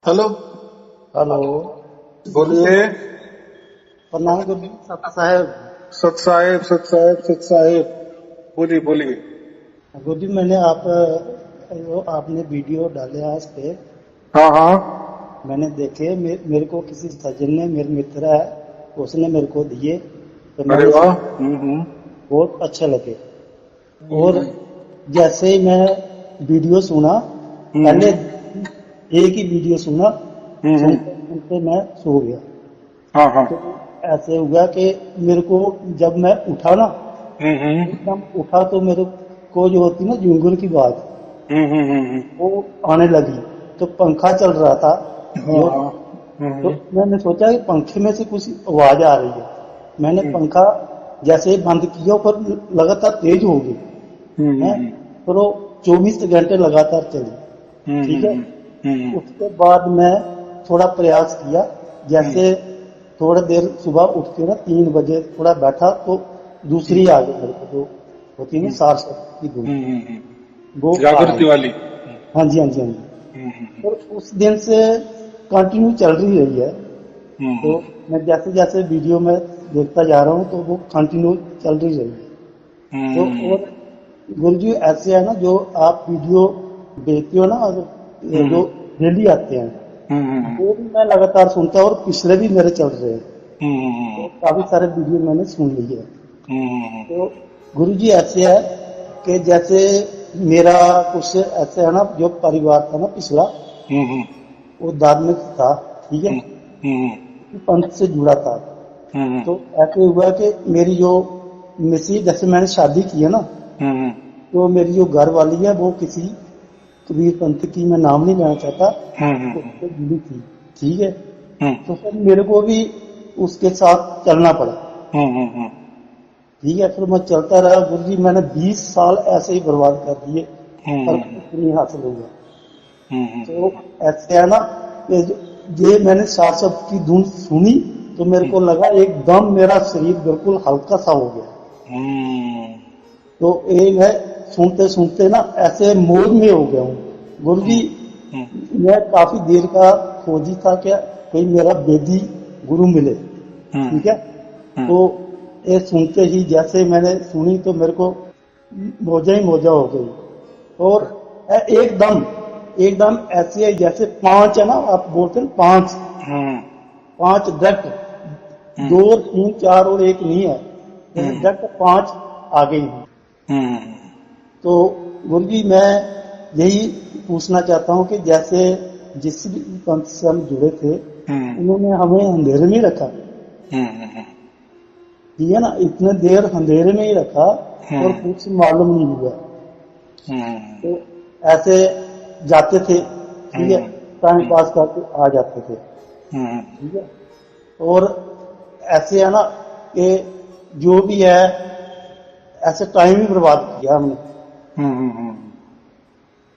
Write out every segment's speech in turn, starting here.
Hello. Hello. बोलिए। प्रणाम गुरु साहब। सत साहेब, सत साहेब, सत साहेब। बोलिए बोलिए। गुरु जी मैंने वो आपने वीडियो डाले आज पे, हाँ हाँ। मैंने देखे। मेरे को किसी सज्जन ने, मेरे मित्र है, उसने मेरे को दिए तो अरे मैंने वाह। सुना, बहुत अच्छे लगे। और जैसे ही मैं वीडियो सुना, पहले हम्म एक ही वीडियो सुना, हम्म। सुनते सुनते मैं सो गया। हाँ हाँ। तो ऐसे हुआ कि मेरे को जब मैं उठा ना, हम्म एकदम उठा तो मेरे को जो होती ना झुंझुन की आवाज, हम्म। वो आने लगी। तो पंखा चल रहा था हाँ जो, हाँ। तो मैंने सोचा कि पंखे में से कुछ आवाज आ रही है। मैंने पंखा जैसे ही बंद किया, पर लगातार तेज हो गई है। पर वो 24 घंटे लगातार चली। ठीक है। उसके बाद मैं थोड़ा प्रयास किया, जैसे थोड़ा देर सुबह उठ के ना 3 बजे थोड़ा बैठा, तो दूसरी आ गई मेरे को, जो होती है ना सार शब्द की धुन, वो आ जागृति गई। वाली। हाँ जी, हाँ जी, हाँ जी। और उस दिन से कंटिन्यू चल रही रही है। तो मैं जैसे जैसे वीडियो में देखता जा रहा हूँ, तो वो कंटिन्यू चल रही रही है। तो और गुरु जी ऐसे है ना, जो आप वीडियो देखते हो ना, अगर जो डेली आते हैं, वो भी मैं लगातार सुनता हूँ, और पिछले भी मेरे चल रहे हैं। तो काफी सारे वीडियो मैंने सुन लिए हैं। तो गुरु जी ऐसे है कि जैसे मेरा कुछ ऐसे है ना, जो परिवार था ना पिछला, वो धार्मिक था। ठीक है। पंथ से जुड़ा था। तो ऐसे हुआ कि मेरी जो मिसी, जैसे मैंने शादी की है ना, तो मेरी जो घर वाली है वो किसी कबीर पंथ की, मैं नाम नहीं लेना चाहता, उससे जुड़ी थी। ठीक है। तो फिर मेरे को भी उसके साथ चलना पड़ा। ठीक है। फिर मैं चलता रहा गुरु जी, मैंने 20 साल ऐसे ही बर्बाद कर दिए, पर कुछ नहीं हासिल हुआ। तो ऐसे है ना कि ये मैंने सार शब्द की धुन सुनी, तो मेरे को लगा एकदम मेरा शरीर बिल्कुल हल्का सा हो गया। तो ये मैं सुनते सुनते ना ऐसे मौज में हो गया हूँ गुरु जी। मैं काफी देर का खोजी था क्या कोई मेरा वेदी गुरु मिले। ठीक है। तो ये सुनते ही जैसे मैंने सुनी, तो मेरे को मौजा ही मौजा हो गई। और एकदम एकदम ऐसे है जैसे पांच है ना, आप बोलते हैं पांच, पांच डट, दो और तीन चार और एक नहीं है, जैसे डट पांच आ गई हूँ। तो गुरु जी मैं यही पूछना चाहता हूँ कि जैसे जिस भी पंथ से हम जुड़े थे, उन्होंने हमें अंधेरे में रखा। ठीक है ना, इतने देर अंधेरे में ही रखा, और कुछ मालूम नहीं हुआ। तो ऐसे जाते थे। ठीक है। टाइम पास करके आ जाते थे। ठीक है। और ऐसे है ना कि जो भी है, ऐसे टाइम ही बर्बाद किया हमने।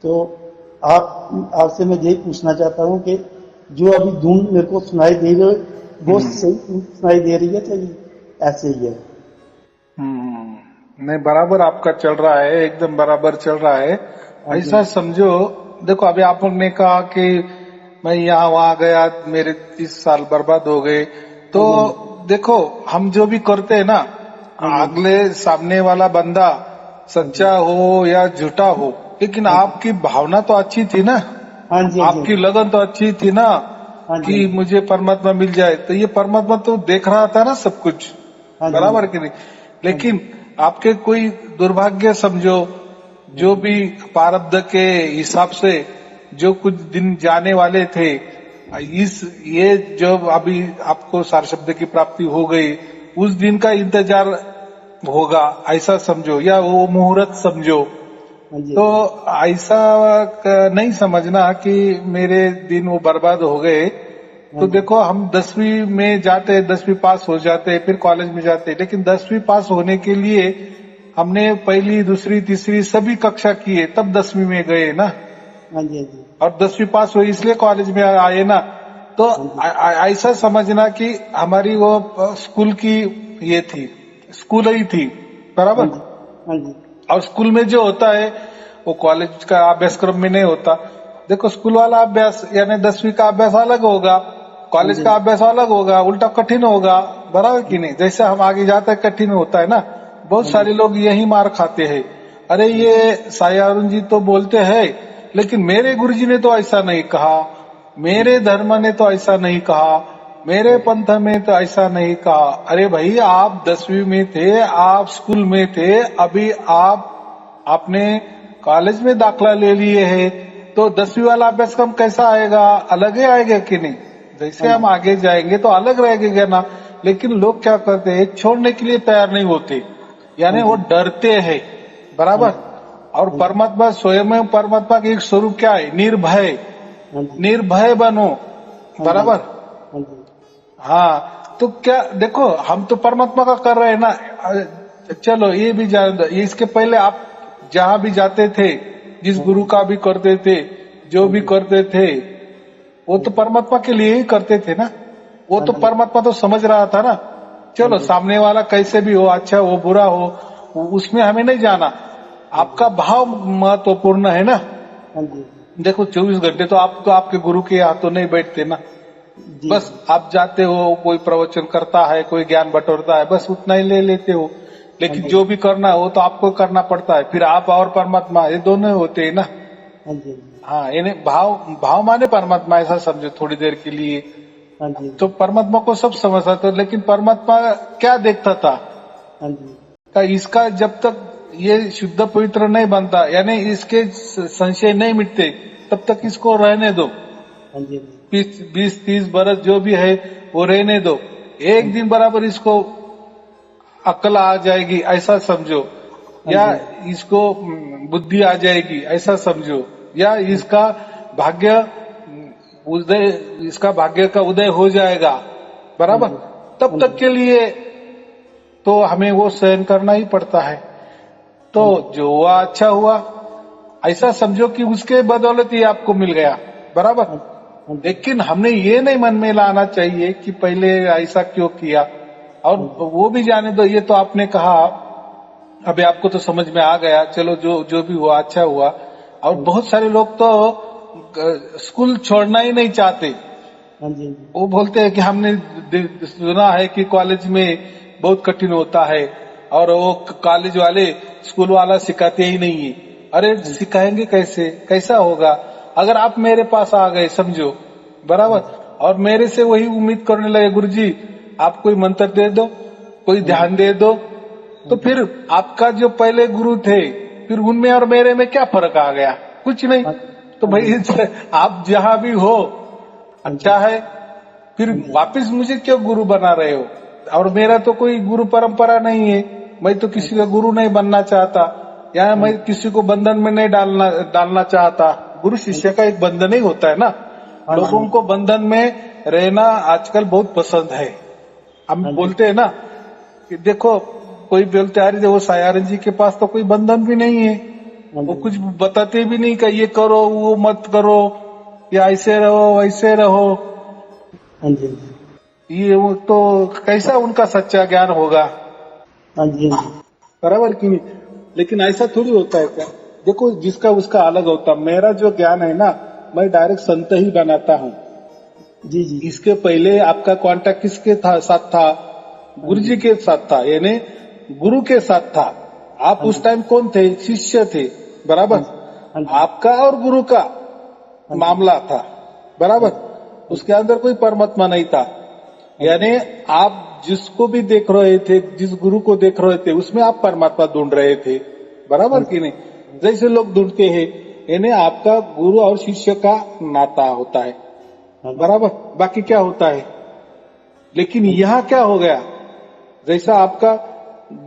तो आप आपसे मैं यही पूछना चाहता हूँ कि जो अभी धुन मेरे को सुनाई दे रही है, वो सही धुन सुनाई दे रही है, चाहिए ऐसे ही है? नहीं, बराबर आपका चल रहा है, एकदम बराबर चल रहा है। हाँ जी, ऐसा समझो, देखो अभी आपने कहा कि मैं यहाँ वहां गया, मेरे 30 साल बर्बाद हो गए। हाँ तो जी, हाँ जी, देखो, हम जो भी करते हैं ना, हाँ जी, अगले सामने वाला बंदा हाँ जी, सच्चा हो या झूठा हो, लेकिन हाँ जी, आपकी भावना तो अच्छी थी ना, हाँ जी, हाँ जी, आपकी लगन तो अच्छी थी ना, हाँ जी, कि मुझे परमात्मा मिल जाए। तो ये परमात्मा तो देख रहा था ना सब कुछ, हाँ जी, बराबर कि नहीं? हाँ जी, लेकिन आपके कोई दुर्भाग्य समझो, हाँ जो जी, भी प्रारब्ध के हिसाब से जो कुछ दिन जाने वाले थे, इस ये जब अभी आपको सार शब्द की प्राप्ति हो गई, उस दिन का इंतजार होगा, ऐसा समझो, या वो मुहूर्त समझो। हाँ जी, तो ऐसा नहीं समझना कि मेरे दिन वो बर्बाद हो गए। हाँ तो जी, देखो, हम 10वीं में जाते, 10वीं पास हो जाते, फिर कॉलेज में जाते, लेकिन 10वीं पास होने के लिए हमने पहली दूसरी तीसरी सभी कक्षा किए, तब 10वीं में गए ना। हाँ जी, हाँ जी, और 10वीं पास हुई इसलिए कॉलेज में आए ना। तो हाँ जी, ऐसा समझना कि हमारी वो स्कूल की ये थी, स्कूल ही थी, हाँ बराबर। जी, हाँ जी, और स्कूल में जो होता है वो कॉलेज का अभ्यासक्रम में नहीं होता। देखो स्कूल वाला अभ्यास यानी 10वीं का अभ्यास अलग होगा, कॉलेज का अभ्यास अलग होगा, उल्टा कठिन होगा, बराबर कि नहीं। जैसे हम आगे जाते हैं कठिन होता है ना, बहुत सारे लोग यही मार खाते हैं। अरे ये साई अरुण जी तो बोलते हैं, लेकिन मेरे गुरुजी ने तो ऐसा नहीं कहा, मेरे धर्म ने तो ऐसा नहीं कहा, मेरे पंथ में तो ऐसा नहीं कहा। अरे भाई आप 10वीं में थे, आप स्कूल में थे, अभी आपने कॉलेज में दाखला ले लिए है, तो 10वीं वाला अभ्यासक्रम कैसा आएगा, अलग ही आएगा कि नहीं। जैसे हम आगे जाएंगे तो अलग रहेगा ना। लेकिन लोग क्या करते हैं, छोड़ने के लिए तैयार नहीं होते, यानी वो डरते हैं, बराबर। और परमात्मा स्वयं, परमात्मा का एक स्वरूप क्या है, निर्भय, निर्भय बनो, बराबर। हाँ, तो क्या देखो हम तो परमात्मा का कर रहे हैं ना। चलो ये भी जान दो, इसके पहले आप जहां भी जाते थे, जिस गुरु का भी करते थे, जो भी करते थे, वो तो परमात्मा के लिए ही करते थे ना। वो तो परमात्मा तो समझ रहा था ना। चलो सामने वाला कैसे भी हो, अच्छा हो बुरा हो, उसमें हमें नहीं जाना, आपका भाव महत्वपूर्ण है ना। देखो 24 घंटे तो आप तो आपके गुरु के हाथों नहीं बैठते ना। बस आप जाते हो, कोई प्रवचन करता है, कोई ज्ञान बटोरता है, बस उतना ही ले लेते हो। लेकिन जो भी करना हो तो आपको करना पड़ता है। फिर आप और परमात्मा ये दोनों होते हैं ना। हाँ, इन्हें भाव माने परमात्मा, ऐसा समझो थोड़ी देर के लिए। तो परमात्मा को सब समझता था, लेकिन परमात्मा क्या देखता था, इसका जब तक ये शुद्ध पवित्र नहीं बनता, यानी इसके संशय नहीं मिटते, तब तक इसको रहने दो। 20-30 बरस जो भी है वो रहने दो। एक दिन बराबर इसको अक्ल आ जाएगी ऐसा समझो, या इसको बुद्धि आ जाएगी ऐसा समझो, या इसका भाग्य उदय, इसका भाग्य का उदय हो जाएगा, बराबर। तब तक के लिए तो हमें वो सहन करना ही पड़ता है। तो जो हुआ अच्छा हुआ ऐसा समझो कि उसके बदौलत ही आपको मिल गया, बराबर। लेकिन हमने ये नहीं मन में लाना चाहिए कि पहले ऐसा क्यों किया, और वो भी जाने दो, ये तो आपने कहा, अभी आपको तो समझ में आ गया, चलो जो भी हुआ अच्छा हुआ। और बहुत सारे लोग तो स्कूल छोड़ना ही नहीं चाहते। वो बोलते हैं कि हमने सुना है कि कॉलेज में बहुत कठिन होता है, और वो कॉलेज वाले स्कूल वाला सिखाते ही नहीं है। अरे सिखाएंगे कैसे, कैसा होगा। अगर आप मेरे पास आ गए समझो, बराबर, और मेरे से वही उम्मीद करने लगे, गुरुजी आप कोई मंत्र दे दो, कोई ध्यान दे दो, तो फिर आपका जो पहले गुरु थे, फिर उनमें और मेरे में क्या फर्क आ गया, कुछ नहीं। तो भाई आप जहां भी हो अच्छा है, फिर वापस मुझे क्यों गुरु बना रहे हो। और मेरा तो कोई गुरु परंपरा नहीं है, मैं तो किसी का गुरु नहीं बनना चाहता, या मैं किसी को बंधन में नहीं डालना चाहता। गुरु शिष्य का एक बंधन ही होता है ना। लोगों को बंधन में रहना आजकल बहुत पसंद है। हम बोलते हैं ना कि देखो, कोई बोलते हैं वो साई अरुण जी के पास तो कोई बंधन भी नहीं है, वो कुछ बताते भी नहीं कि ये करो वो मत करो, या ऐसे रहो वैसे रहो। ये वो तो कैसा उनका सच्चा ज्ञान होगा, बराबर कि नहीं। लेकिन ऐसा थोड़ी होता है क्या। देखो जिसका उसका अलग होता। मेरा जो ज्ञान है ना, मैं डायरेक्ट संत ही बनाता हूँ। जी। इसके पहले आपका कांटेक्ट किसके साथ था, गुरु जी के साथ था, यानी गुरु के साथ था। आप उस टाइम कौन थे, शिष्य थे, बराबर। आपका और गुरु का मामला था, बराबर। उसके अंदर कोई परमात्मा नहीं था। यानी आप जिसको भी देख रहे थे, जिस गुरु को देख रहे थे, उसमें आप परमात्मा ढूंढ रहे थे, बराबर कि नहीं। जैसे लोग ढूंढते हैं, यानी आपका गुरु और शिष्य का नाता होता है, बराबर। बाकी क्या होता है। लेकिन यहाँ क्या हो गया, जैसा आपका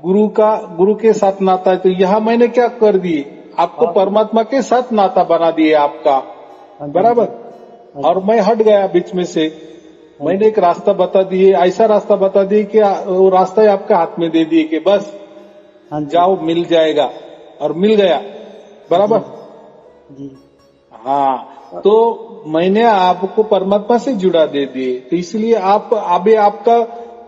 गुरु के साथ नाता है, तो यहाँ मैंने क्या कर दिए, आपको परमात्मा के साथ नाता बना दिए आपका, बराबर। और मैं हट गया बीच में से, मैंने एक रास्ता बता दिए, ऐसा रास्ता बता दिए कि वो रास्ता ही आपका हाथ में दे दिए कि बस जाओ मिल जाएगा, और मिल गया, बराबर। हाँ, तो मैंने आपको परमात्मा से जुड़ा दे दिए। तो इसलिए आप अभी आपका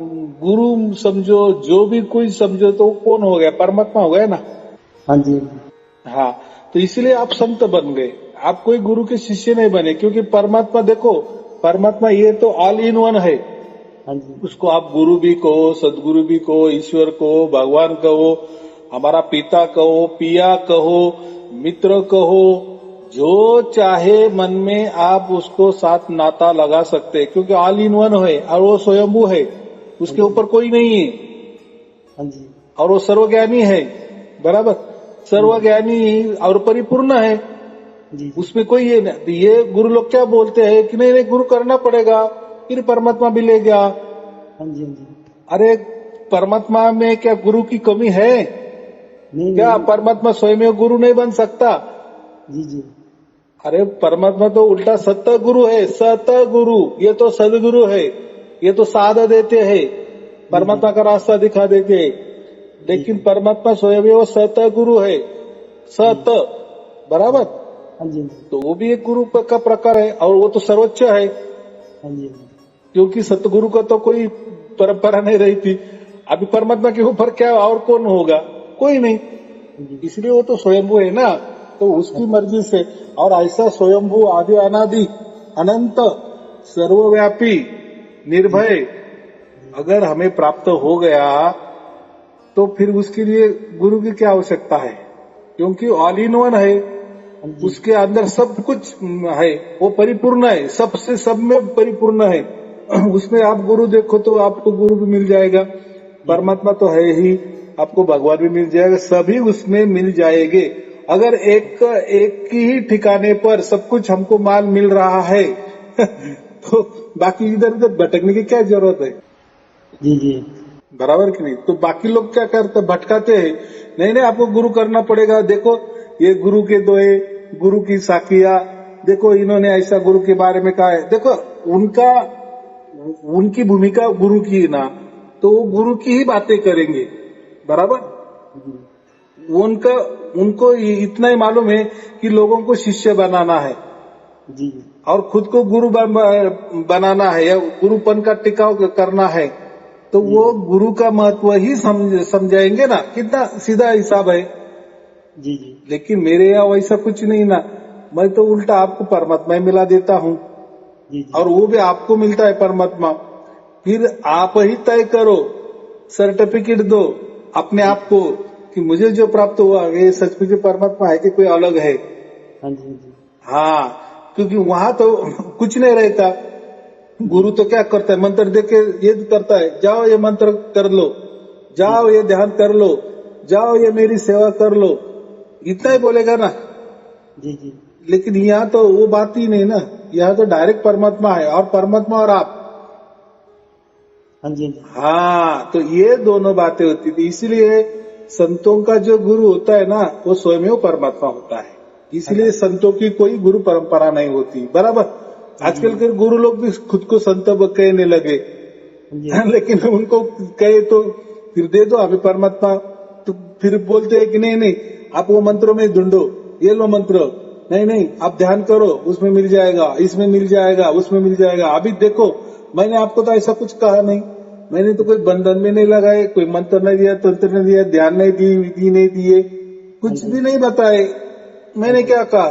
गुरु समझो, जो भी कोई समझो, तो कौन हो गया, परमात्मा हो गया ना। हाँ, तो इसलिए आप संत बन गए। आप कोई गुरु के शिष्य नहीं बने, क्योंकि परमात्मा देखो, परमात्मा ये तो ऑल इन वन है। हाँ जी, उसको आप गुरु भी कहो, सदगुरु भी कहो, ईश्वर कहो, भगवान कहो, हमारा पिता कहो, पिया कहो, मित्र कहो, जो चाहे मन में आप उसको साथ नाता लगा सकते हैं, क्योंकि ऑल इन वन है और वो स्वयंभू है, उसके ऊपर कोई नहीं है। हाँ जी, और वो सर्वज्ञानी है, बराबर, सर्वज्ञानी और परिपूर्ण है, जी, उसमें कोई ये गुरु लोग क्या बोलते हैं कि नहीं नहीं गुरु करना पड़ेगा फिर परमात्मा मिलेगा। हाँ जी, हाँ जी, अरे परमात्मा में क्या गुरु की कमी है? नहीं क्या नहीं, परमात्मा स्वयं गुरु नहीं बन सकता? जी जी, अरे परमात्मा तो उल्टा सत गुरु है, सत गुरु, ये तो सदगुरु है, ये तो साध देते हैं, परमात्मा का रास्ता दिखा देते हैं। लेकिन परमात्मा स्वयं वो सत गुरु है, सत, बराबर। हाँ जी, हाँ जी, तो वो भी एक गुरु का प्रकार है और वो तो सर्वोच्च है, हाँ जी, हाँ क्योंकि सतगुरु का तो कोई परंपरा नहीं रही थी। अभी परमात्मा के ऊपर क्या और कौन होगा? कोई नहीं, जी, इसलिए वो तो स्वयंभू है ना, तो उसकी मर्जी से। और ऐसा स्वयंभू आदि अनादि अनंत सर्वव्यापी निर्भय अगर हमें प्राप्त हो गया तो फिर उसके लिए गुरु की क्या आवश्यकता है? क्योंकि ऑल इन वन है, हाँ जी, उसके अंदर सब कुछ है, वो परिपूर्ण है, सबसे सब में परिपूर्ण है। उसमें आप गुरु देखो तो आपको गुरु भी मिल जाएगा, परमात्मा तो है ही, आपको भगवान भी मिल जाएगा, सभी उसमें मिल जाएंगे। अगर एक ही ठिकाने पर सब कुछ हमको माल मिल रहा है तो बाकी इधर उधर भटकने की क्या जरूरत है? जी जी, बराबर कि नहीं? तो बाकी लोग क्या करते, भटकाते हैं, नहीं नहीं आपको गुरु करना पड़ेगा, देखो ये गुरु के दोहे, गुरु की साखिया, देखो इन्होंने ऐसा गुरु के बारे में कहा है। देखो उनकी भूमिका गुरु की ना, तो वो गुरु की ही बातें करेंगे, बराबर। उनको इतना ही मालूम है कि लोगों को शिष्य बनाना है जी, और खुद को गुरु बनाना है या गुरुपन का टिकाव करना है, तो वो गुरु का महत्व ही समझाएंगे ना। कितना सीधा हिसाब है। जी जी, लेकिन मेरे यहाँ वैसा कुछ नहीं ना, मैं तो उल्टा आपको परमात्मा ही मिला देता हूँ जी जी, और वो भी आपको मिलता है परमात्मा। फिर आप ही तय करो, सर्टिफिकेट दो अपने आप को कि मुझे जो प्राप्त हुआ ये सचमुच परमात्मा है कि कोई अलग है। हाँ जी, हाँ जी, हाँ, क्योंकि वहां तो कुछ नहीं रहता। गुरु तो क्या करता है, मंत्र दे के ये करता है, जाओ ये मंत्र कर लो, जाओ ये ध्यान कर लो, जाओ ये मेरी सेवा कर लो, इतना ही बोलेगा ना। जी जी, लेकिन यहाँ तो वो बात ही नहीं ना, यहाँ तो डायरेक्ट परमात्मा है और परमात्मा और आप। हाँ जी, हाँ जी, हाँ, तो ये दोनों बातें होती थी। इसीलिए संतों का जो गुरु होता है ना, वो स्वयं परमात्मा होता है। इसलिए संतों की कोई गुरु परंपरा नहीं होती, बराबर। आजकल के गुरु लोग भी खुद को संत कहने लगे, हाँ जी, लेकिन उनको कहे तो फिर दे दो अभी परमात्मा, तो फिर बोलते हैं कि नहीं नहीं आप वो मंत्रों में ढूंढो, ये लो मंत्र, नहीं नहीं आप ध्यान करो, उसमें मिल जाएगा, इसमें मिल जाएगा, उसमें मिल जाएगा। अभी देखो मैंने आपको तो ऐसा कुछ कहा नहीं, मैंने तो कोई बंधन में नहीं लगाए, कोई मंत्र नहीं दिया, तंत्र नहीं दिया, ध्यान नहीं दी, विधि नहीं दिए, कुछ भी नहीं बताए। मैंने क्या कहा,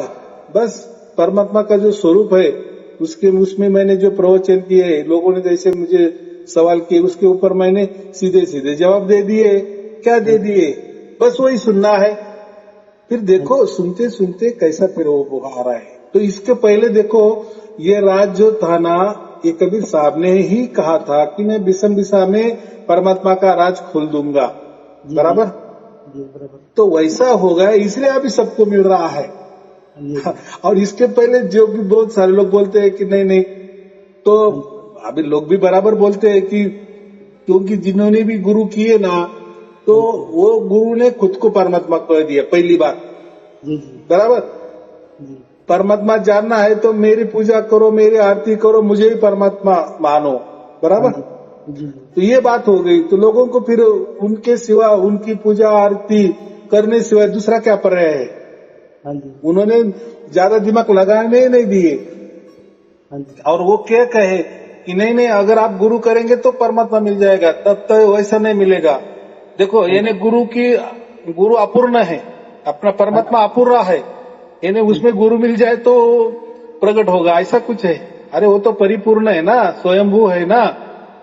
बस परमात्मा का जो स्वरूप है उसमें मैंने जो प्रवचन किए, लोगों ने जैसे मुझे सवाल किए उसके ऊपर मैंने सीधे सीधे जवाब दे दिए। क्या दे दिए? बस वही सुनना है। फिर देखो सुनते सुनते कैसा फिर वो आ रहा है। तो इसके पहले देखो ये राज जो था ना, ये कबीर साहब ने ही कहा था कि मैं बिसम बिसा में परमात्मा का राज खोल दूंगा, बराबर। जी, बराबर, तो वैसा होगा, इसलिए अभी सबको मिल रहा है। हाँ जी, और इसके पहले जो भी बहुत सारे लोग बोलते हैं कि नहीं नहीं, तो अभी लोग भी बराबर बोलते हैं कि क्योंकि जिन्होंने भी गुरु किए ना, तो वो गुरु ने खुद को परमात्मा कह दिया पहली बात, जी जी, बराबर। जी, परमात्मा जानना है तो मेरी पूजा करो, मेरी आरती करो, मुझे ही परमात्मा मानो, बराबर। जी, तो ये बात हो गई। तो लोगों को फिर उनके सिवा, उनकी पूजा आरती करने सिवा दूसरा क्या पर्याय है? हाँ जी, उन्होंने ज्यादा दिमाग लगाने ही नहीं दिए। हाँ जी, और वो क्या कहे कि नहीं नहीं अगर आप गुरु करेंगे तो परमात्मा मिल जाएगा, तब तो वैसा नहीं मिलेगा। देखो यानी गुरु अपूर्ण है, अपना परमात्मा अपूर्ण है, यानी उसमें गुरु मिल जाए तो प्रकट होगा, ऐसा कुछ है? अरे वो तो परिपूर्ण है ना, स्वयंभू है ना,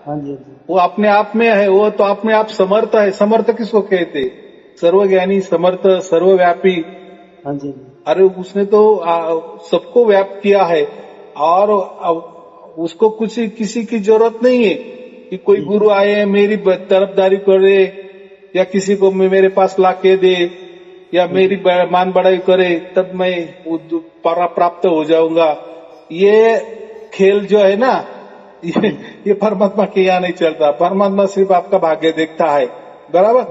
हाँ जी, हाँ जी, वो अपने आप में है, वो तो अपने आप समर्थ है। समर्थ किसको कहते? सर्वज्ञानी, समर्थ, सर्वव्यापी। हाँ जी, हाँ जी, अरे उसने तो सबको व्याप्त किया है, और उसको कुछ किसी की जरूरत नहीं है कि कोई गुरु आए मेरी तरफदारी करे, या किसी को मेरे पास लाके दे, या मेरी मान बढ़ाई करे तब मैं प्राप्त हो जाऊंगा। ये खेल जो है ना, ये परमात्मा के यहाँ नहीं चलता। परमात्मा सिर्फ आपका भाग्य देखता है, बराबर।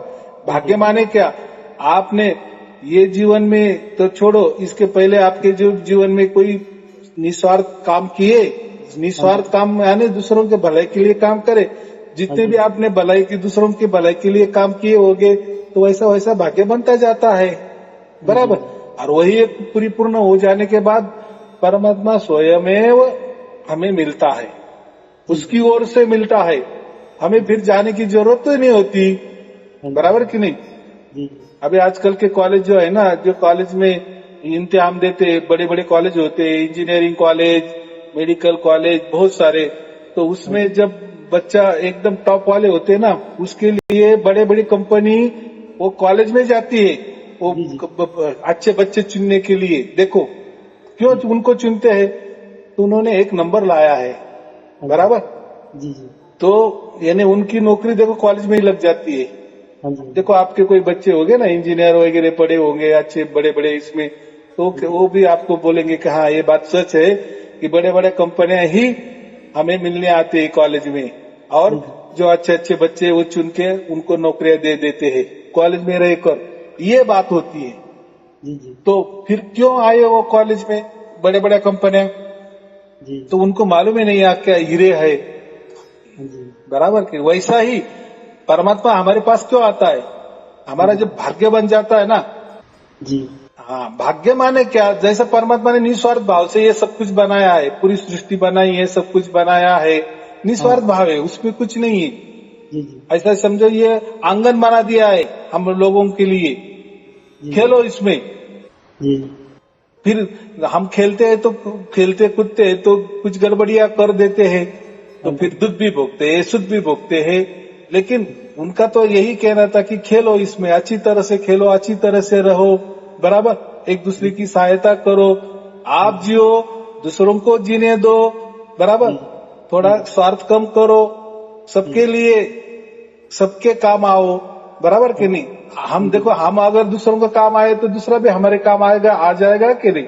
भाग्य माने क्या? आपने ये जीवन में तो छोड़ो, इसके पहले आपके जो जीवन में कोई निस्वार्थ काम किए, निस्वार्थ काम यानी दूसरों के भलाई के लिए काम करे। जितने भी आपने भलाई की, दूसरों की भलाई के लिए काम किए होंगे, तो वैसा वैसा भाग्य बनता जाता है, बराबर। और वही एक परिपूर्ण हो जाने के बाद परमात्मा स्वयमेव हमें मिलता है, उसकी ओर से मिलता है, हमें फिर जाने की जरूरत तो नहीं होती, बराबर कि नहीं? जी, अभी आजकल के कॉलेज जो है ना, जो कॉलेज में इम्तिहान देते, बड़े बड़े कॉलेज होते हैं, इंजीनियरिंग कॉलेज, मेडिकल कॉलेज, बहुत सारे, तो उसमें जब बच्चा एकदम टॉप वाले होते हैं ना, उसके लिए बड़े बड़ी कंपनी वो कॉलेज में जाती है, वो अच्छे बच्चे चुनने के लिए। देखो क्यों उनको चुनते हैं? तो उन्होंने एक नंबर लाया है, बराबर। जी, जी, तो यानी उनकी नौकरी देखो कॉलेज में ही लग जाती है। हाँ जी, देखो आपके कोई बच्चे होंगे ना, इंजीनियर वगैरह पढ़े होंगे अच्छे बड़े बड़े इसमें, तो वो भी आपको बोलेंगे कि हाँ ये बात सच है कि बड़े बड़े कंपनियां ही हमें मिलने आती है कॉलेज में, और जो अच्छे अच्छे बच्चे वो चुन के उनको नौकरियां दे देते हैं कॉलेज में रहकर, ये बात होती है। जी, जी, तो फिर क्यों आए वो कॉलेज में बड़े बड़े कंपनियां? जी, तो उनको मालूम ही नहीं क्या हीरे है, जी, बराबर कि वैसा ही परमात्मा हमारे पास क्यों आता है? हमारा जब भाग्य बन जाता है ना, जी, हाँ, भाग्य माने क्या? जैसा परमात्मा ने निस्वार्थ भाव से ये सब कुछ बनाया है, पूरी सृष्टि बनाई है, सब कुछ बनाया है, निस्वार्थ भाव है, उसमें कुछ नहीं है। जी, जी, ऐसा समझो ये आंगन बना दिया है हम लोगों के लिए, खेलो इसमें। जी, फिर हम खेलते हैं तो खेलते कूदते हैं तो कुछ गड़बड़ियां कर देते हैं, तो फिर दुख भी भोगते हैं, सुख भी भोगते हैं। लेकिन उनका तो यही कहना था कि खेलो इसमें, अच्छी तरह से खेलो, अच्छी तरह से रहो, बराबर। एक दूसरे की सहायता करो, आप जियो, दूसरों को जीने दो, बराबर। थोड़ा स्वार्थ कम करो, सबके लिए, सबके काम आओ, बराबर कि नहीं? हम देखो, हम अगर दूसरों का काम आए तो दूसरा भी हमारे काम आएगा, आ जाएगा कि नहीं?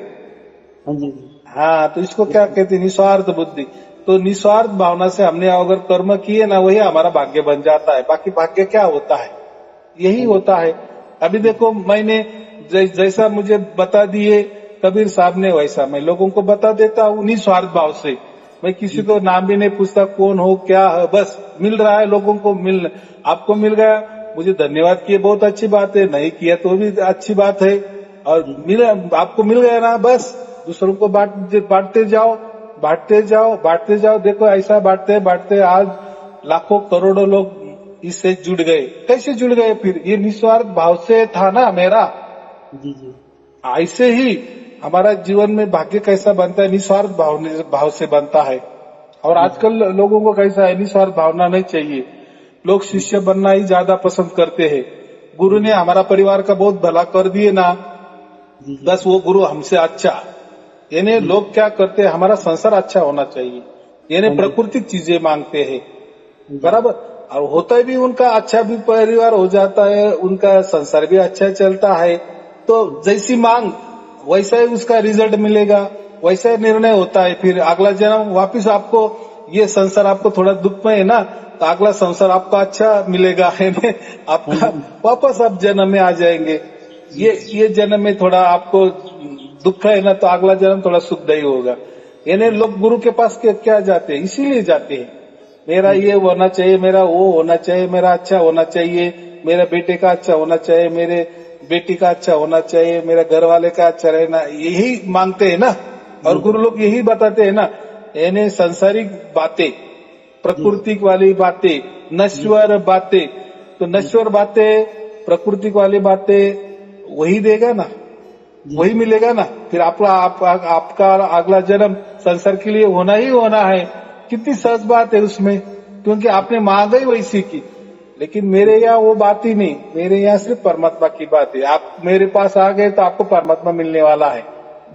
हाँ जी, हाँ, तो इसको क्या कहते हैं? निस्वार्थ बुद्धि। तो निस्वार्थ भावना से हमने अगर कर्म किए ना, वही हमारा भाग्य बन जाता है। बाकी भाग्य क्या होता है? यही होता है। अभी देखो, मैंने जैसा मुझे बता दिए कबीर साहब ने, वैसा मैं लोगों को बता देता हूँ निस्वार्थ भाव से। मैं किसी को नाम भी नहीं पूछता, कौन हो क्या है, बस मिल रहा है लोगों को, मिल आपको मिल गया, मुझे धन्यवाद किए, बहुत अच्छी बात है, नहीं किया तो भी अच्छी बात है, और आपको मिल गया ना, बस दूसरों को बांटते जाओ, बांटते जाओ, बांटते जाओ। देखो ऐसा बांटते बांटते आज लाखों करोड़ों लोग इससे जुड़ गए। कैसे जुड़ गए? फिर ये निस्वार्थ भाव से था ना मेरा। जी, जी, ऐसे ही हमारा जीवन में भाग्य कैसा बनता है? निस्वार्थ भाव से बनता है। और आजकल लोगों को कैसा है? निस्वार्थ भावना नहीं चाहिए, लोग शिष्य बनना ही ज्यादा पसंद करते हैं। गुरु ने हमारा परिवार का बहुत भला कर दिए ना, बस वो गुरु हमसे अच्छा। यानी लोग क्या करते हैं? हमारा संसार अच्छा होना चाहिए, यानी प्राकृतिक चीजें मांगते हैं, बराबर। और होता भी उनका अच्छा भी परिवार हो जाता है, उनका संसार भी अच्छा चलता है। तो जैसी मांग वैसा ही उसका रिजल्ट मिलेगा, वैसा ही निर्णय होता है। फिर अगला जन्म वापिस आपको, ये संसार आपको थोड़ा दुख में है ना, तो अगला संसार आपका अच्छा मिलेगा, है ना? आपका वापस आप जन्म में आ जाएंगे। ये जन्म में थोड़ा आपको दुख है ना, तो अगला जन्म थोड़ा सुखदायी होगा। यानी लोग गुरु के पास क्या जाते हैं? इसीलिए जाते हैं, मेरा ये होना चाहिए, मेरा वो होना चाहिए, मेरा अच्छा होना चाहिए, मेरे बेटे का अच्छा होना चाहिए, मेरे बेटी का अच्छा होना चाहिए, मेरे घर वाले का अच्छा रहना, यही मांगते हैं ना। और गुरु लोग यही बताते हैं ना, यानी संसारिक बातें, प्राकृतिक वाली बातें, नश्वर बातें, तो नश्वर बातें, प्राकृतिक वाली बातें वही देगा ना। वही मिलेगा ना। फिर आपका अगला जन्म संसार के लिए होना ही होना है। कितनी सहज बात है उसमें, क्योंकि आपने मांग ही वैसी की। लेकिन मेरे यहाँ वो बात ही नहीं, मेरे यहाँ सिर्फ परमात्मा की बात है। आप मेरे पास आ गए तो आपको परमात्मा मिलने वाला है,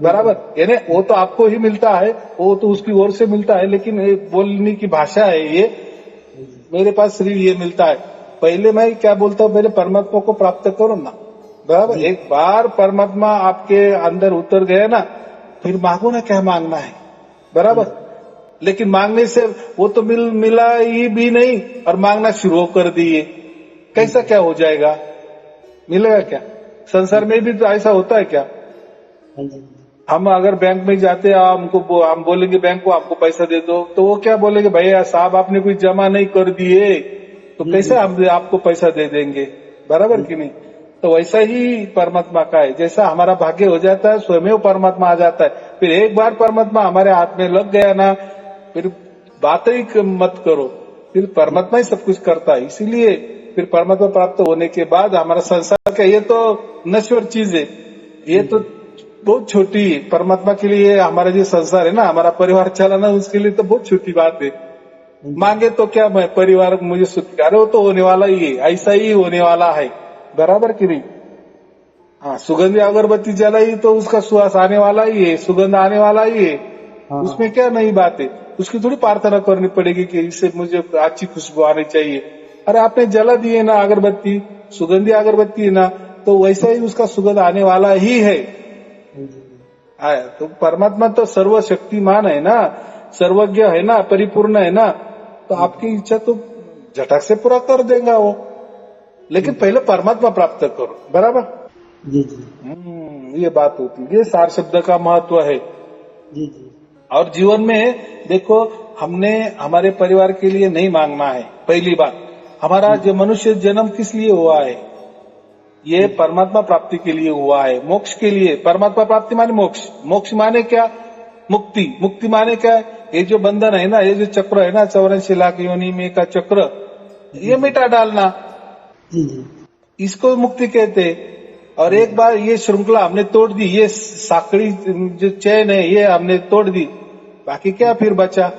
बराबर। यानी वो तो आपको ही मिलता है, वो तो उसकी ओर से मिलता है, लेकिन बोलने की भाषा है ये। मेरे पास सिर्फ ये मिलता है। पहले मैं क्या बोलता हूँ, पहले परमात्मा को प्राप्त करो ना, बराबर। एक बार परमात्मा आपके अंदर उतर गए ना, फिर मांगो ना क्या मांगना है, बराबर। लेकिन मांगने से वो तो मिला ही भी नहीं और मांगना शुरू कर दिए, कैसा क्या हो जाएगा, मिलेगा क्या? संसार में भी तो ऐसा होता है क्या? हम अगर बैंक में जाते हैं, हम बोलेंगे बैंक को आपको पैसा दे दो, तो वो क्या बोलेंगे, भैया साहब आपने कुछ जमा नहीं कर दिए, तो कैसे हम आपको पैसा दे देंगे, बराबर कि नहीं? तो वैसा ही परमात्मा का है। जैसा हमारा भाग्य हो जाता है, स्वयं परमात्मा आ जाता है। फिर एक बार परमात्मा हमारे हाथ में लग गया ना, फिर बात ही मत करो, फिर परमात्मा ही सब कुछ करता है। इसीलिए फिर परमात्मा प्राप्त होने के बाद हमारा संसार का ये तो नश्वर चीज है, ये तो बहुत छोटी है। परमात्मा के लिए हमारा जो संसार है ना, हमारा परिवार चलाना, उसके लिए तो बहुत छोटी बात है। मांगे तो क्या, मैं परिवार मुझे सुख, अरे वो तो होने वाला ही है, ऐसा ही होने वाला है, बराबर कि नहीं? हाँ, सुगंधी अगरबत्ती जलाई तो उसका सुहास आने वाला ही है, सुगंध आने वाला ही है। उसमें क्या नई बात है? उसकी थोड़ी प्रार्थना करनी पड़ेगी कि इससे मुझे अच्छी खुशबू आनी चाहिए। अरे आपने जला दिए ना अगरबत्ती, सुगंधी अगरबत्ती है ना, तो वैसा ही उसका सुगंध आने वाला ही है। तो परमात्मा तो सर्वशक्तिमान है ना, सर्वज्ञ है ना, परिपूर्ण है ना, तो आपकी इच्छा तो झटक से पूरा कर देगा वो। लेकिन पहले परमात्मा प्राप्त करो, बराबर। जी जी, ये बात होती है, ये सार शब्द का महत्व है। जी जी। और जीवन में देखो, हमने हमारे परिवार के लिए नहीं मांगना है। पहली बात, हमारा जो मनुष्य जन्म किस लिए हुआ है? ये परमात्मा प्राप्ति के लिए हुआ है, मोक्ष के लिए। परमात्मा प्राप्ति माने मोक्ष, मोक्ष माने क्या? मुक्ति। मुक्ति माने क्या? ये जो बंधन है ना, ये जो चक्र है ना, 84 लाख योनि में का चक्र, ये मिटा डालना, इसको मुक्ति कहते। और एक बार ये श्रृंखला हमने तोड़ दी, ये साकड़ी जो चैन है ये हमने तोड़ दी, बाकी क्या फिर बचा?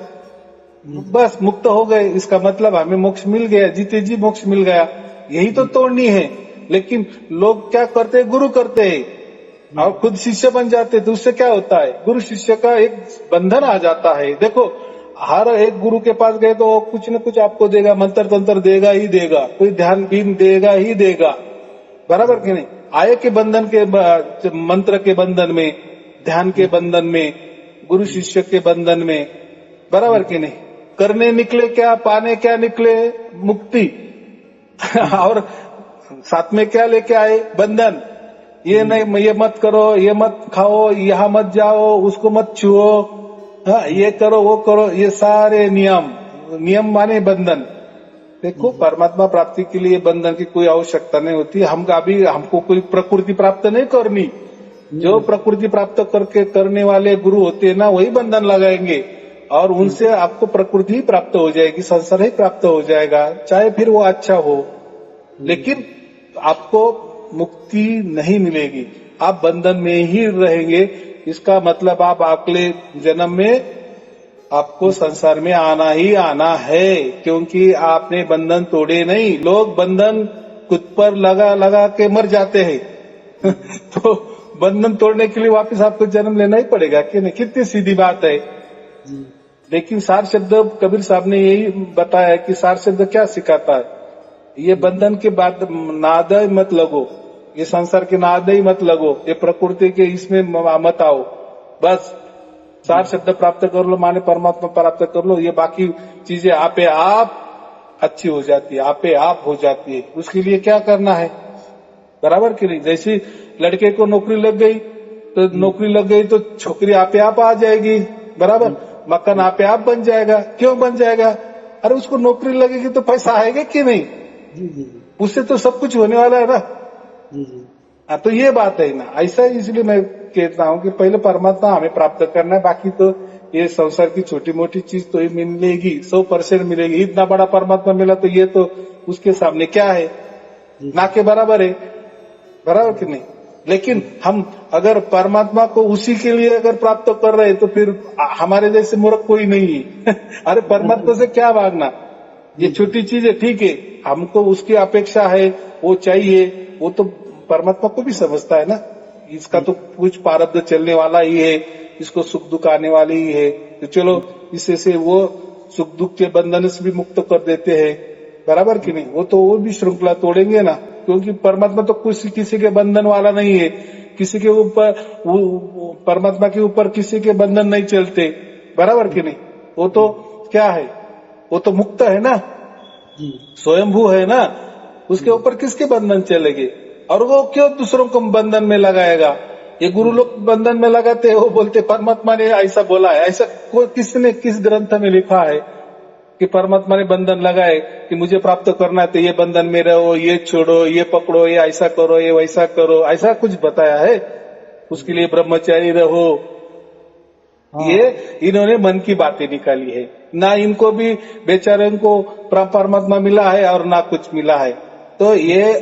बस मुक्त हो गए, इसका मतलब हमें मोक्ष मिल गया, जीते जी मोक्ष मिल गया। यही तो तोड़नी है। लेकिन लोग क्या करते हैं, गुरु करते हैं और खुद शिष्य बन जाते हैं। तो उससे क्या होता है, गुरु शिष्य का एक बंधन आ जाता है। देखो, हर एक गुरु के पास गए तो वो कुछ न कुछ आपको देगा, मंत्र तंत्र देगा ही देगा, कोई ध्यान भीम देगा ही देगा, बराबर कि नहीं? आय के बंधन के, मंत्र के बंधन में, ध्यान के बंधन में, गुरु शिष्य के बंधन में, बराबर कि नहीं? करने निकले क्या, पाने क्या निकले? मुक्ति। और साथ में क्या लेके आए? बंधन। ये नहीं, ये मत करो, ये मत खाओ, यहाँ मत जाओ, उसको मत छुओ, ये करो वो करो, ये सारे नियम माने बंधन। देखो, परमात्मा प्राप्ति के लिए बंधन की कोई आवश्यकता नहीं होती। हमको कोई प्रकृति प्राप्त नहीं करनी। जो प्रकृति प्राप्त करने वाले गुरु होते हैं ना, वही बंधन लगाएंगे और उनसे आपको प्रकृति ही प्राप्त हो जाएगी, संसार ही प्राप्त हो जाएगा, चाहे फिर वो अच्छा हो। लेकिन आपको मुक्ति नहीं मिलेगी, आप बंधन में ही रहेंगे। इसका मतलब आप अगले जन्म में आपको संसार में आना ही आना है, क्योंकि आपने बंधन तोड़े नहीं। लोग बंधन खुद पर लगा के मर जाते हैं। तो बंधन तोड़ने के लिए वापस आपको जन्म लेना ही पड़ेगा कि नहीं? कितनी सीधी बात है। लेकिन सार शब्द कबीर साहब ने यही बताया कि सार शब्द क्या सिखाता है, ये बंधन के बाद नाद मत लगो, ये संसार के नाद ही मत लगो, ये प्रकृति के इसमें मत आओ। बस सार शब्द प्राप्त कर लो, माने परमात्मा प्राप्त कर लो, ये बाकी चीजें आपे आप अच्छी हो जाती है, आपे आप हो जाती है। उसके लिए क्या करना है, बराबर कि नहीं? जैसे लड़के को नौकरी लग गई तो नौकरी लग गई तो छोकरी आपे आप आ जाएगी, बराबर। मकान आपे आप बन जाएगा। क्यों बन जाएगा? अरे उसको नौकरी लगेगी तो पैसा आएगा कि नहीं? उससे तो सब कुछ होने वाला है ना। तो ये बात है ना, ऐसा इसलिए मैं कहता हूँ कि पहले परमात्मा हमें प्राप्त करना है, बाकी तो ये संसार की छोटी मोटी चीज तो ये मिलेगी, 100% मिलेगी। इतना बड़ा परमात्मा मिला तो ये तो उसके सामने क्या है, ना के बराबर है, बराबर कि नहीं? लेकिन हम अगर परमात्मा को उसी के लिए अगर प्राप्त कर रहे हैं तो फिर हमारे जैसे मूर्ख कोई नहीं है। अरे परमात्मा से क्या मांगना, ये छोटी चीज है, ठीक है, हमको उसकी अपेक्षा है, वो चाहिए, वो तो परमात्मा को भी समझता है ना, इसका तो कुछ प्रारब्ध चलने वाला ही है, इसको सुख दुख आने वाली ही है, तो चलो इससे से वो सुख दुख के बंधन से भी मुक्त कर देते हैं, बराबर कि नहीं। वो भी श्रृंखला तोड़ेंगे ना, क्योंकि परमात्मा तो किसी के बंधन वाला नहीं है, किसी के ऊपर परमात्मा के ऊपर किसी के बंधन नहीं चलते, बराबर कि नहीं। वो तो क्या है, वो तो मुक्त है ना, स्वयंभू है ना, उसके ऊपर किसके बंधन चलेंगे, और वो क्यों दूसरों को बंधन में लगाएगा। ये गुरु लोग बंधन में लगाते हैं, वो बोलते परमात्मा ने ऐसा बोला है, ऐसा किसने किस ग्रंथ में लिखा है कि परमात्मा ने बंधन लगाए कि मुझे प्राप्त करना है तो ये बंधन में रहो, ये छोड़ो, ये पकड़ो, ये ऐसा करो, ये वैसा करो, ऐसा कुछ बताया है। उसके लिए ब्रह्मचारी रहो, ये इन्होंने मन की बातें निकाली है ना, इनको भी बेचारे को परमात्मा मिला है और ना कुछ मिला है। तो ये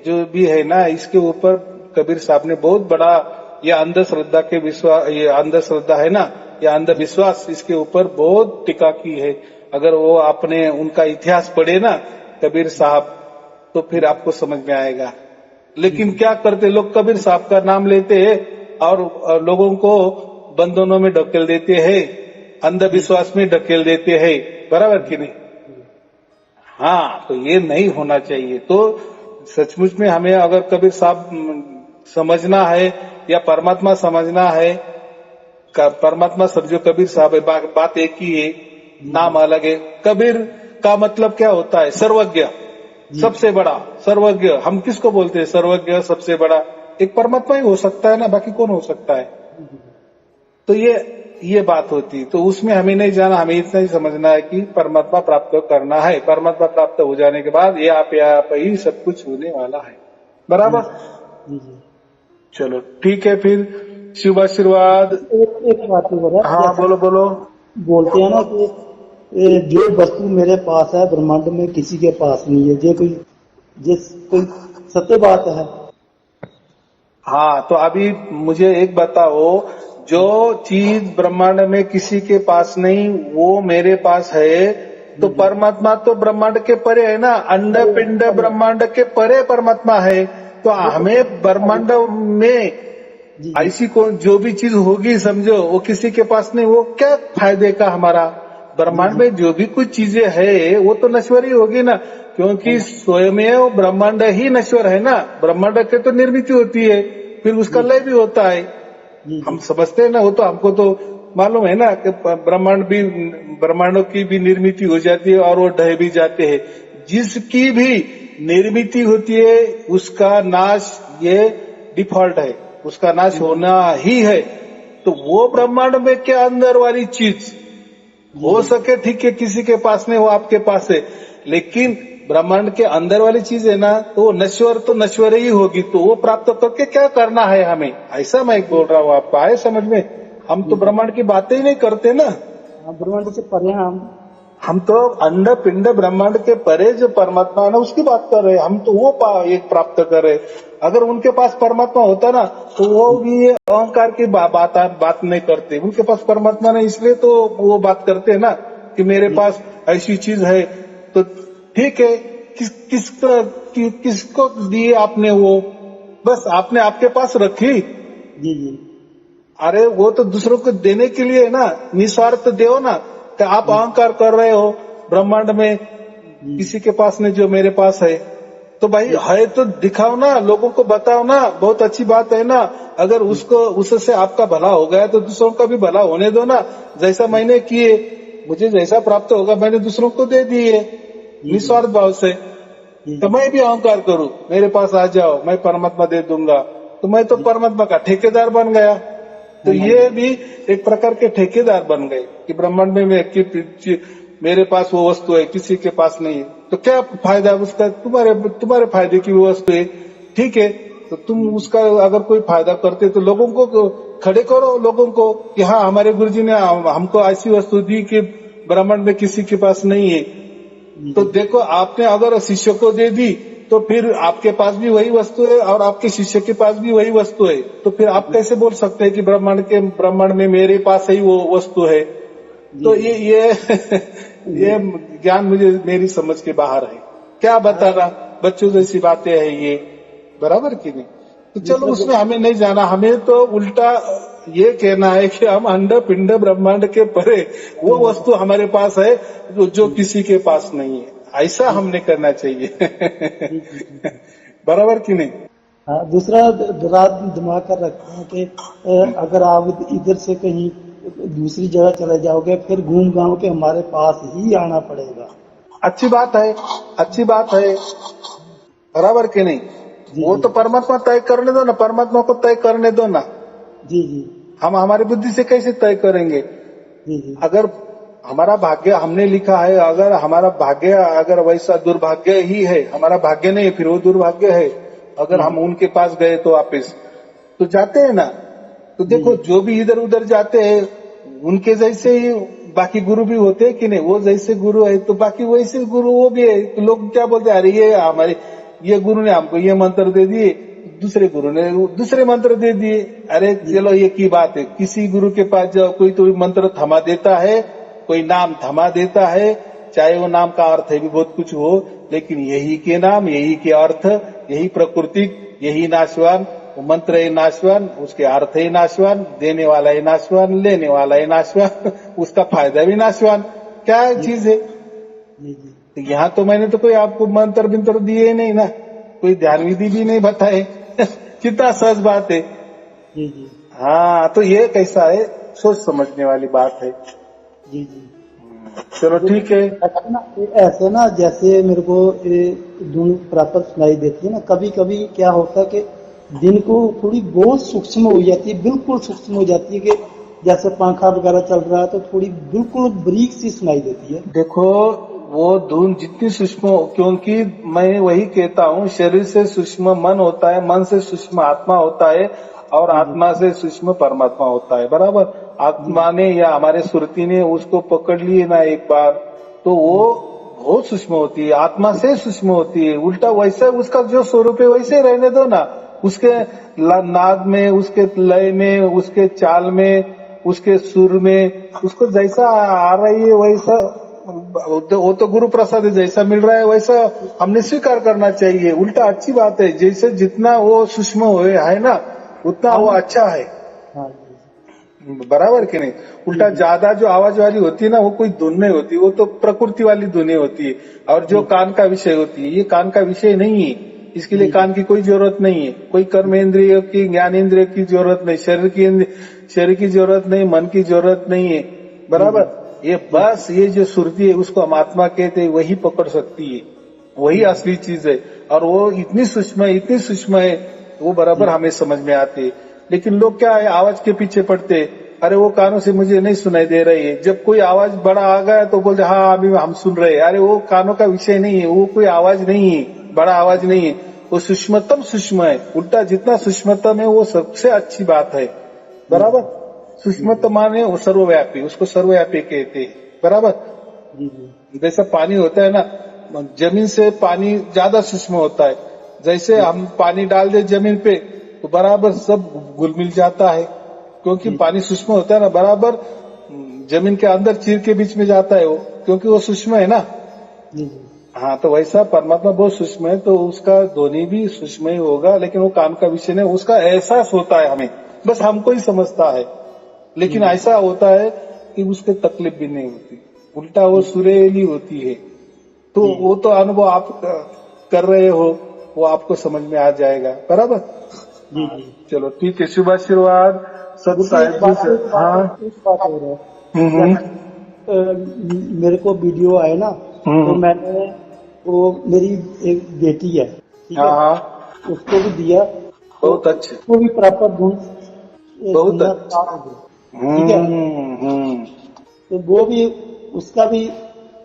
जो भी है ना, इसके ऊपर कबीर साहब ने बहुत बड़ा, ये अंधश्रद्धा के विश्वास, ये अंधश्रद्धा है ना, ये अंधविश्वास, इसके ऊपर बहुत टीका की है। अगर वो आपने उनका इतिहास पढ़े ना कबीर साहब, तो फिर आपको समझ में आएगा। लेकिन क्या करते लोग, कबीर साहब का नाम लेते हैं और लोगों को बंधनों में ढकेल देते हैं, अंधविश्वास में ढकेल देते हैं, बराबर कि नहीं। हाँ, तो ये नहीं होना चाहिए। तो सचमुच में हमें अगर कबीर साहब समझना है या परमात्मा समझना है, परमात्मा समझो कबीर साहब है, बात एक ही है, नाम अलग है। कबीर का मतलब क्या होता है, सर्वज्ञ, सबसे बड़ा सर्वज्ञ। हम किसको बोलते हैं सर्वज्ञ, सबसे बड़ा? एक परमात्मा ही हो सकता है ना, बाकी कौन हो सकता है। तो ये बात होती, तो उसमें हमें नहीं जाना, हमें इतना ही समझना है कि परमात्मा प्राप्त करना है। परमात्मा प्राप्त हो जाने के बाद ये आप ही सब कुछ होने वाला है, बराबर। चलो ठीक है, फिर शुभ आशीर्वाद। एक बात बोला, हाँ बोलो बोलो। बोलते हैं ना कि जो वस्तु मेरे पास है ब्रह्मांड में किसी के पास नहीं है, ये कोई सत्य बात है। हाँ, तो अभी मुझे एक बताओ, जो चीज ब्रह्मांड में किसी के पास नहीं वो मेरे पास है, तो परमात्मा तो ब्रह्मांड के परे है ना, अंड पिंड ब्रह्मांड के परे परमात्मा है। तो हमें ब्रह्मांड में ऐसी जो भी चीज होगी समझो वो किसी के पास नहीं, वो क्या फायदे का हमारा। ब्रह्मांड में जो भी कुछ चीजें है वो तो नश्वर ही होगी ना, क्योंकि स्वयं ब्रह्मांड ही नश्वर है ना। ब्रह्मांड के तो निर्मित होती है, फिर उसका लय भी होता है, हम समझते हैं ना। वो तो हमको तो मालूम है ना कि ब्रह्मांडों की भी निर्मित हो जाती है और वो ढह भी जाते हैं। जिसकी भी निर्मित होती है उसका नाश ये डिफॉल्ट है, उसका नाश होना ही है। तो वो ब्रह्मांड में क्या अंदर वाली चीज हो सके, ठीक है, किसी के पास नहीं, वो आपके पास है, लेकिन ब्रह्मांड के अंदर वाली चीज है ना, तो नश्वर तो नश्वर ही होगी। तो वो प्राप्त करके क्या करना है हमें, ऐसा मैं बोल रहा हूँ। आपको आए समझ में? हम तो ब्रह्मांड की बातें ही नहीं करते ना, ब्रह्मांड से परे हम तो अंड पिंड ब्रह्मांड के परे जो परमात्मा है ना उसकी बात कर रहे हैं। हम तो वो एक प्राप्त कर रहे। अगर उनके पास परमात्मा होता ना तो वो भी अहंकार की बात नहीं करते। उनके पास परमात्मा नहीं, इसलिए तो वो बात करते हैं ना कि मेरे पास ऐसी चीज है। तो ठीक है, किसको दिए आपने, वो बस आपने आपके पास रखी। अरे वो तो दूसरों को देने के लिए है ना, निस्वार्थ दो ना। तो आप अहंकार कर रहे हो ब्रह्मांड में किसी के पास नहीं जो मेरे पास है, तो भाई है तो दिखाओ ना, लोगों को बताओ ना, बहुत अच्छी बात है ना। अगर उससे आपका भला हो गया तो दूसरों का भी भला होने दो ना। जैसा मैंने किए, मुझे जैसा प्राप्त होगा मैंने दूसरों को दे दिए निस्वार्थ भाव से। तो मैं भी अहंकार करूं, मेरे पास आ जाओ, मैं परमात्मा दे दूंगा, तो मैं तो परमात्मा का ठेकेदार बन गया। तो ये भी एक प्रकार के ठेकेदार बन गए कि ब्रह्मांड में मेरे पास वो वस्तु है, किसी के पास नहीं है। तो क्या फायदा उसका, तुम्हारे फायदे की वो वस्तु है, ठीक है। तो तुम उसका अगर कोई फायदा करते तो लोगों को खड़े करो, लोगों को कि हाँ हमारे गुरुजी ने हमको ऐसी वस्तु दी कि ब्रह्मांड में किसी के पास नहीं है। तो देखो, आपने अगर शिष्य को दे दी तो फिर आपके पास भी वही वस्तु है और आपके शिष्य के पास भी वही वस्तु है, तो फिर आप कैसे बोल सकते हैं कि ब्रह्मांड में मेरे पास ही वो वस्तु है? तो ये ज्ञान मेरी समझ के बाहर है। क्या बताना, बच्चों जैसी बातें है ये, बराबर की नहीं? तो चलो उसमें हमें नहीं जाना, हमें तो उल्टा ये कहना है कि हम अंड पिंड ब्रह्मांड के परे वो वस्तु हमारे पास है जो किसी के पास नहीं है, ऐसा हमने करना चाहिए। बराबर की नहीं? हाँ, दूसरा दिमाग कर रखते हैं कि अगर आप इधर से कहीं दूसरी जगह चले जाओगे फिर घूम घाम के हमारे पास ही आना पड़ेगा। अच्छी बात है, अच्छी बात है, बराबर की नहीं? वो तो परमात्मा तय करने दो ना, परमात्मा को तय करने दो ना। जी जी। हम हमारी बुद्धि से कैसे तय करेंगे? जी जी। अगर हमारा भाग्य हमने लिखा है, अगर हमारा भाग्य अगर वैसा दुर्भाग्य ही है, हमारा भाग्य नहीं है फिर वो दुर्भाग्य है। अगर हम उनके पास गए तो वापिस तो जाते हैं ना। तो देखो जो भी इधर उधर जाते हैं उनके जैसे ही बाकी गुरु भी होते हैं कि नहीं? वो जैसे गुरु है तो बाकी वैसे गुरु वो भी है। तो लोग क्या बोलते हैं, अरे ये गुरु ने हमको ये मंत्र दे दिए, दूसरे गुरु ने दूसरे मंत्र दे दिए। अरे चलो ये की बात है, किसी गुरु के पास जाओ, कोई तो मंत्र थमा देता है, कोई नाम थमा देता है, चाहे वो नाम का अर्थ है भी बहुत कुछ हो, लेकिन यही के नाम, यही के अर्थ, यही प्रकृति, यही नाशवान, वो मंत्र है नाशवान, उसके अर्थ है नाशवान, देने वाला है नाशवान, लेने वाला है नाशवान, उसका फायदा भी नाशवान। क्या चीज है? तो यहाँ तो मैंने तो कोई आपको मंत्र बिंत्र दिए ही नहीं ना, कोई ध्यान विधि भी नहीं बताए। कितना सहज बात है। जी जी। हाँ, तो ये कैसा है, सोच समझने वाली बात है। जी जी। चलो ठीक है। ऐसे ना जैसे मेरे को धुन प्रॉपर सुनाई देती है ना, कभी कभी क्या होता है कि दिन को थोड़ी बहुत सूक्ष्म हो जाती है, बिल्कुल सूक्ष्म हो जाती है कि जैसे पंखा वगैरह चल रहा है तो थोड़ी बिल्कुल बारीक सी सुनाई देती है। देखो वो धुन जितनी सूक्ष्म हो, क्योंकि मैं वही कहता हूँ, शरीर से सूक्ष्म मन होता है, मन से सूक्ष्म आत्मा होता है और आत्मा से सूक्ष्म परमात्मा होता है। बराबर? आत्मा ने या हमारे सुरती ने उसको पकड़ लिए ना एक बार, तो वो बहुत सूक्ष्म होती है, आत्मा से सूक्ष्म होती है। उल्टा वैसा उसका जो स्वरूप है वैसे रहने दो ना, उसके नाद में, उसके लय में, उसके चाल में, उसके सुर में, उसको जैसा आ रही है वैसा, वो तो गुरु प्रसाद है, जैसा मिल रहा है वैसा हमने स्वीकार करना चाहिए। उल्टा अच्छी बात है, जैसे जितना वो सूक्ष्म हुए है ना उतना वो अच्छा है। बराबर कि नहीं? उल्टा ज्यादा जो आवाज वाली होती है ना वो कोई धुन नहीं होती, वो तो प्रकृति वाली धुनें होती है। और जो कान का विषय होती है, ये कान का विषय नहीं है, इसके लिए कान की कोई जरूरत नहीं है, कोई कर्मेंद्रिय की, ज्ञानेन्द्रिय की जरूरत नहीं, शरीर की जरूरत नहीं, मन की जरूरत नहीं है। बराबर? ये बस ये जो सुरती है उसको हम आत्मा कहते हैं, वही पकड़ सकती है, वही असली चीज है। और वो इतनी सूक्ष्म है, इतनी सूक्ष्म है, वो बराबर हमें समझ में आती है। लेकिन लोग क्या है, आवाज के पीछे पड़ते, अरे वो कानों से मुझे नहीं सुनाई दे रही है। जब कोई आवाज बड़ा आ गया तो बोलते हाँ अभी हम सुन रहे हैं। अरे वो कानों का विषय नहीं है, वो कोई आवाज नहीं है, बड़ा आवाज नहीं है, वो सूक्ष्मतम सूक्ष्म है। उल्टा जितना सूक्ष्मतम है वो सबसे अच्छी बात है। बराबर? सूक्ष्मतम माने वो सर्वव्यापी, उसको सर्वव्यापी कहते हैं। बराबर? जैसा पानी होता है ना, जमीन से पानी ज्यादा सूक्ष्म होता है। जैसे हम पानी डाल दे जमीन पे तो बराबर सब घुल मिल जाता है, क्योंकि पानी सूक्ष्म होता है ना, बराबर जमीन के अंदर चीर के बीच में जाता है वो, क्योंकि वो सूक्ष्म है ना। हाँ, तो वैसा परमात्मा बहुत सूक्ष्म है, तो उसका ध्वनि भी सूक्ष्म ही होगा, लेकिन वो काम का विषय नहीं, उसका एहसास होता है हमें, बस हमको ही समझता है। लेकिन ऐसा होता है कि उसके तकलीफ भी नहीं होती, उल्टा वो सुरीली होती है। तो वो तो अनुभव आप कर रहे हो, वो आपको समझ में आ जाएगा। बराबर? जी। चलो ठीक है, शुभ आशीर्वाद सत साहिब जी से। हाँ, मेरे को वीडियो आए ना, तो मैंने वो मेरी एक बेटी है, ठीक है, उसको भी दिया, बहुत अच्छे, उसको भी प्रॉपर धुन, बहुत अच्छा, ठीक है। तो वो भी, उसका भी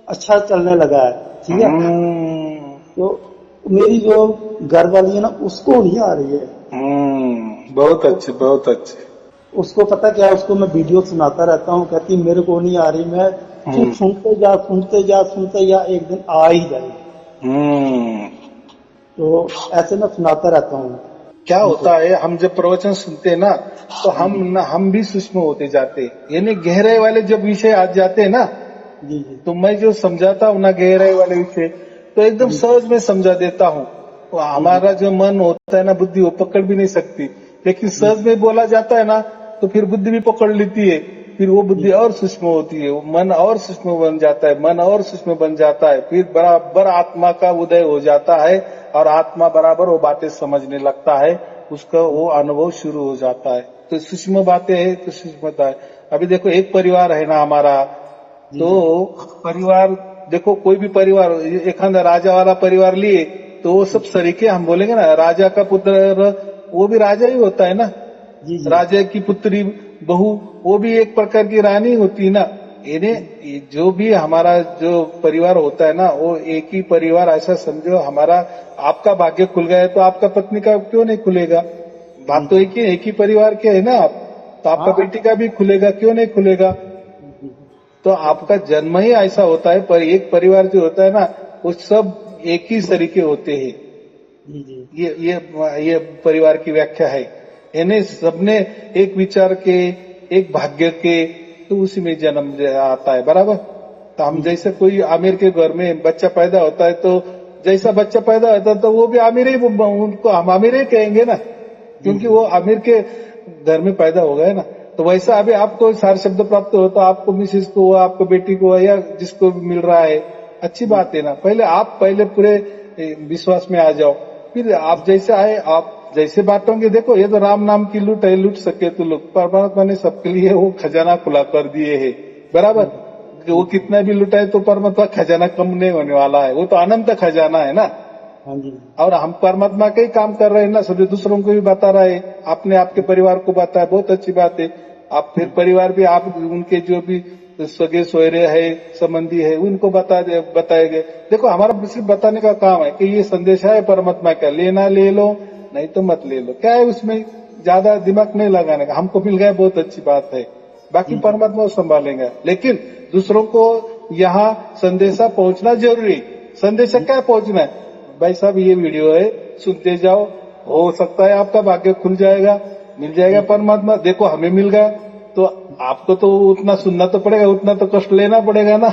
अच्छा चलने लगा है, ठीक है। तो मेरी जो घर वाली है ना उसको नहीं आ रही है। बहुत अच्छे, बहुत अच्छे। उसको पता क्या, उसको मैं वीडियो सुनाता रहता हूँ, कहती मेरे को नहीं आ रही, मैं तू सुनते जा, एक दिन आ ही जाएगी। तो ऐसे मैं सुनाता रहता हूँ। क्या होता है, हम जब प्रवचन सुनते हैं ना, तो हम भी सूक्ष्म होते जाते हैं, यानी गहराई वाले जब विषय आ जाते हैं ना, जी जी तो मैं जो समझाता हूँ ना गहराई वाले विषय, तो एकदम सहज में समझा देता हूँ। तो हमारा जो मन होता है ना, बुद्धि वो पकड़ भी नहीं सकती, लेकिन सहज में बोला जाता है ना, तो फिर बुद्धि भी पकड़ लेती है, फिर वो बुद्धि और सूक्ष्म होती है, वो मन और सूक्ष्म बन जाता है, मन और सूक्ष्म बन जाता है, फिर बराबर आत्मा का उदय हो जाता है और आत्मा बराबर वो बातें समझने लगता है, उसका वो अनुभव शुरू हो जाता है। तो सूक्ष्म बातें है तो सूक्ष्मता है। अभी देखो एक परिवार है ना हमारा, तो परिवार देखो, कोई भी परिवार, एक राजा वाला परिवार लिए तो वो सब सरीके हम बोलेंगे ना, राजा का पुत्र वो भी राजा ही होता है ना, जी जी राजा की पुत्री बहू वो भी एक प्रकार की रानी होती है ना। इन्हें जो भी हमारा जो परिवार होता है ना, वो एक ही परिवार, ऐसा समझो हमारा, आपका भाग्य खुल गया है तो आपका पत्नी का क्यों नहीं खुलेगा? बात तो एक ही परिवार के है ना आप, तो आपका बेटी का भी खुलेगा, क्यों नहीं खुलेगा? तो आपका जन्म ही ऐसा होता है, पर एक परिवार जो होता है ना, वो सब एक ही तरीके होते हैं। जी जी ये परिवार की व्याख्या है। यानी सबने एक विचार के, एक भाग्य के, तो उसी में जन्म आता है, बराबर। तो हम जैसे कोई आमिर के घर में बच्चा पैदा होता है, तो जैसा बच्चा पैदा होता है तो वो भी आमिर ही, उनको हम आमिर ही कहेंगे ना, क्योंकि वो आमिर के घर में पैदा हो गए ना। तो वैसा अभी आपको सार शब्द प्राप्त होता, आपको मिसिस को, आपको बेटी को, या जिसको भी मिल रहा है, अच्छी बात है ना। पहले पूरे विश्वास में आ जाओ, फिर आप जैसे आए आप जैसे बांटोगे। देखो ये तो राम नाम की लूट है, लूट सके तो लोग, परमात्मा ने सबके लिए वो खजाना खुला कर दिए है, बराबर। वो कितना भी लुटाए तो परमात्मा खजाना कम नहीं होने वाला है, वो तो अनंत खजाना है ना। हाँ जी और हम परमात्मा का ही काम कर रहे हैं ना, सभी दूसरों को भी बता रहे हैं, आपने आपके परिवार को बताया, बहुत अच्छी बात है। आप फिर परिवार भी आप उनके जो भी सगे सोहरे है, संबंधी है, उनको बताएंगे। देखो हमारा सिर्फ बताने का काम है कि ये संदेश है परमात्मा का, लेना ले लो, नहीं तो मत ले लो। क्या है उसमें ज्यादा दिमाग नहीं लगाने का, हमको मिल गया बहुत अच्छी बात है, बाकी परमात्मा संभालेंगे। लेकिन दूसरों को यहाँ संदेशा पहुंचना जरूरी। संदेशा क्या पहुंचना है? भाई साहब ये वीडियो है, सुनते जाओ, हो सकता है आपका भाग्य खुल जाएगा, मिल जाएगा परमात्मा। देखो हमें मिल गया, तो आपको तो उतना सुनना तो पड़ेगा, उतना तो कष्ट लेना पड़ेगा ना।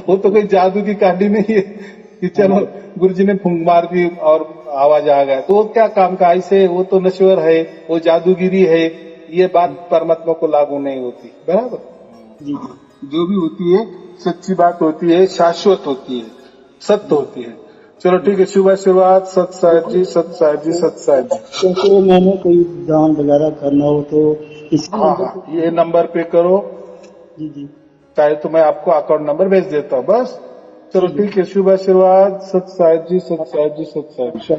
वो तो कोई जादू की कहानी नहीं है कि चलो गुरुजी ने फूंक मार दी और आवाज आ गया, तो वो क्या काम का? ऐसे वो तो नश्वर है, वो जादूगिरी है। ये बात परमात्मा को लागू नहीं होती, बराबर। जी जो भी होती है सच्ची बात होती है, शाश्वत होती है, सत्य होती है। चलो ठीक है, शुभ आशीर्वाद, सत साहिब जी, सत साहिब जी, सत साहिब जी। क्योंकि मैंने कोई दान वगैरह करना हो तो इस हाँ, ये नंबर पे करो, जी जी चाहे तो मैं आपको अकाउंट नंबर भेज देता हूँ, बस। चलो ठीक है, शुभ आशीर्वाद, सत साहिब जी, सत साहिब जी, सत साहिब जी। अच्छा